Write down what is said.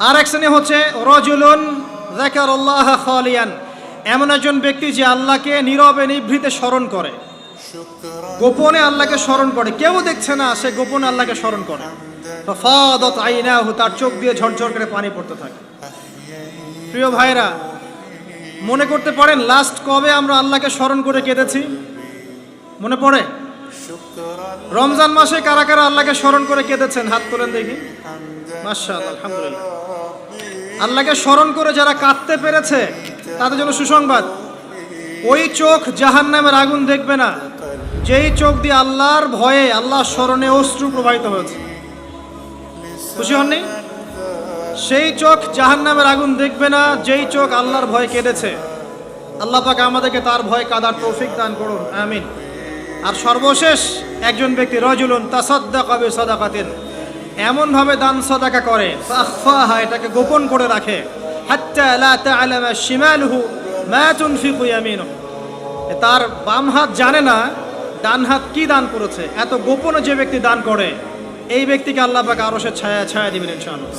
আর এক শ্রেণী হচ্ছে রাজুলুন যাকারাল্লাহ খালিয়ান, এমন একজন ব্যক্তি যে আল্লাহকে নীরবে নিভৃতে স্মরণ করে, গোপনে আল্লাহকে স্মরণ করে, কেউ দেখছে না, সে গোপনে আল্লাহকে স্মরণ করে। ফাদাত আইনাহু, তার চোখ দিয়ে ঝরঝর করে পানি পড়তে থাকে। প্রিয় ভাইরা, মনে করতে পারেন লাস্ট কবে আমরা আল্লাহকে স্মরণ করে কেঁদেছি? মনে পড়ে? রমজান মাসে কারা কারা আল্লাহকে স্মরণ করে কেঁদেছেন? হাত তোলেন দেখি। মাশাআল্লাহ, আলহামদুলিল্লাহ। আল্লাহকে স্মরণ করে যারা কাঁদতে পেরেছে তাদের জন্য সুসংবাদ, ওই চোখ জাহান্নামের আগুন দেখবে না যেই চোখ দিয়ে আল্লাহর ভয়ে, আল্লাহর স্মরণে অশ্রু প্রবাহিত হয়েছে। খুশি হননি? সেই চোখ জাহান্নামের আগুন দেখবে না যেই চোখ আল্লাহর ভয়ে কেঁদেছে। আল্লাহ পাক আমাদেরকে তার ভয় কাঁদার তৌফিক দান করুন, আমিন। আর সর্বশেষ একজন ব্যক্তি রাজুলুন তাসাদ্দাকা বিসাদাকাতিন, এমন ভাবে দান সাদাকা করে, ফাখফাহা, এটাকে গোপন করে রাখে, হাত্তা লা তা'লামা শিমালুহু মা তুনফিকু ইয়ামিনুহু, তার বাম হাত জানে না ডান হাত কি দান করেছে। এত গোপনে যে ব্যক্তি দান করে, এই ব্যক্তিকে আল্লাহ পাক আরশের ছায়া দিবেন ইনশাআল্লাহ।